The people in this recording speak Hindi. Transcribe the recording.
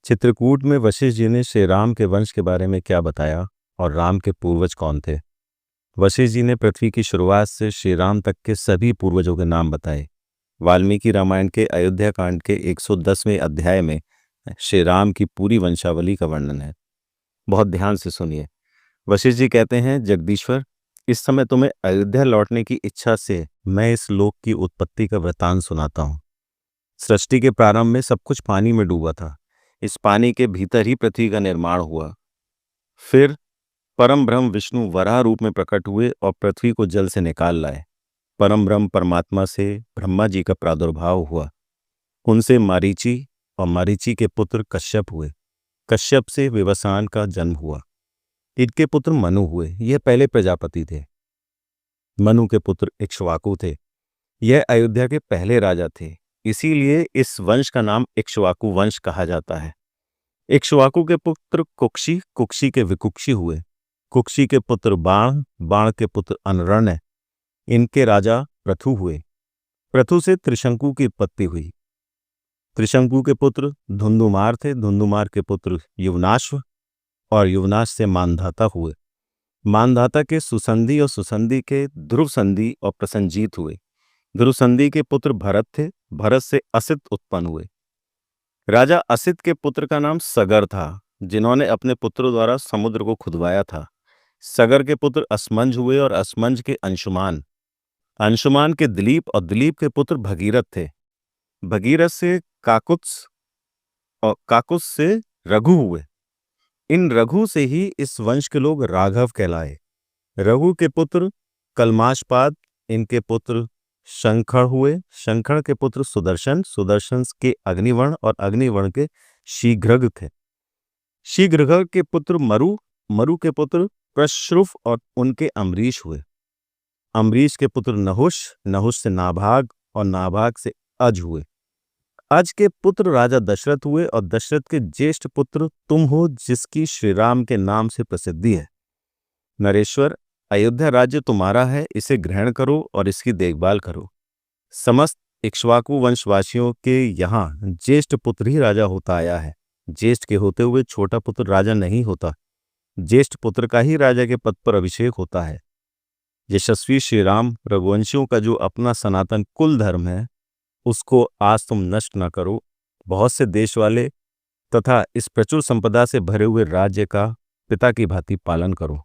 चित्रकूट में वशिष्ठ जी ने श्री राम के वंश के बारे में क्या बताया और राम के पूर्वज कौन थे? वशिष्ठ जी ने पृथ्वी की शुरुआत से श्री राम तक के सभी पूर्वजों के नाम बताए। वाल्मीकि रामायण के अयोध्या कांड के 110वें अध्याय में श्री राम की पूरी वंशावली का वर्णन है। बहुत ध्यान से सुनिए। वशिष्ठ जी कहते हैं, जगदीश्वर, इस समय तुम्हें अयोध्या लौटने की इच्छा से मैं इस लोक की उत्पत्ति का वृतांत सुनाता हूँ। सृष्टि के प्रारंभ में सब कुछ पानी में डूबा था। इस पानी के भीतर ही पृथ्वी का निर्माण हुआ। फिर परम ब्रह्म विष्णु वराह रूप में प्रकट हुए और पृथ्वी को जल से निकाल लाए। परम ब्रह्म परमात्मा से ब्रह्मा जी का प्रादुर्भाव हुआ। उनसे मारीची और मारीची के पुत्र कश्यप हुए। कश्यप से विवस्वान का जन्म हुआ। इनके पुत्र मनु हुए। यह पहले प्रजापति थे। मनु के पुत्र इक्ष्वाकु थे। यह अयोध्या के पहले राजा थे। इसीलिए इस वंश का नाम इक्ष्वाकु वंश कहा जाता है। इक्ष्वाकु के पुत्र कुक्षी, कुक्षी के विकुक्षी हुए। कुक्षी के पुत्र बाण, बाण के पुत्र अनरण्य। इनके राजा पृथु हुए। पृथु से त्रिशंकु की उत्पत्ति हुई। त्रिशंकु के पुत्र धुंधुमार थे। धुंधुमार के पुत्र युवनाश्व और युवनाश से मानधाता हुए। मानधाता के सुसंधि और सुसंधि के ध्रुव संधि और प्रसंजीत हुए। ध्रुव संधि के पुत्र भरत थे। भरत से असित उत्पन्न हुए। राजा असित के पुत्र का नाम सगर था, जिन्होंने अपने पुत्रों द्वारा समुद्र को खुदवाया था। सगर के पुत्र असमंज हुए और असमंज के अंशुमान। अंशुमान के दिलीप और दिलीप के पुत्र भगीरथ थे। भगीरथ से काकुत्स और काकुत्स से रघु हुए। इन रघु से ही इस वंश के लोग राघव कहलाए। रघु के पुत्र कलमाशपाद, इनके पुत्र शंखड़ हुए। शंखड़ के पुत्र सुदर्शन, सुदर्शन के अग्निवर्ण और अग्निवर्ण के शीघ्रग थे। शीघ्रग के पुत्र मरु, मरु के पुत्र प्रश्रुफ और उनके अम्बरीश हुए। अम्बरीश के पुत्र नहुष, नहुष से नाभाग और नाभाग से अज हुए। अज के पुत्र राजा दशरथ हुए और दशरथ के ज्येष्ठ पुत्र तुम हो, जिसकी श्री राम के नाम से प्रसिद्धि है। नरेश्वर, अयोध्या राज्य तुम्हारा है, इसे ग्रहण करो और इसकी देखभाल करो। समस्त इक्ष्वाकु वंशवासियों के यहाँ ज्येष्ठ पुत्र ही राजा होता आया है। ज्येष्ठ के होते हुए छोटा पुत्र राजा नहीं होता। ज्येष्ठ पुत्र का ही राजा के पद पर अभिषेक होता है। यशस्वी श्री राम रघुवंशियों का जो अपना सनातन कुल धर्म है, उसको आज तुम नष्ट न करो। बहुत से देश वाले तथा इस प्रचुर संपदा से भरे हुए राज्य का पिता की भांति पालन करो।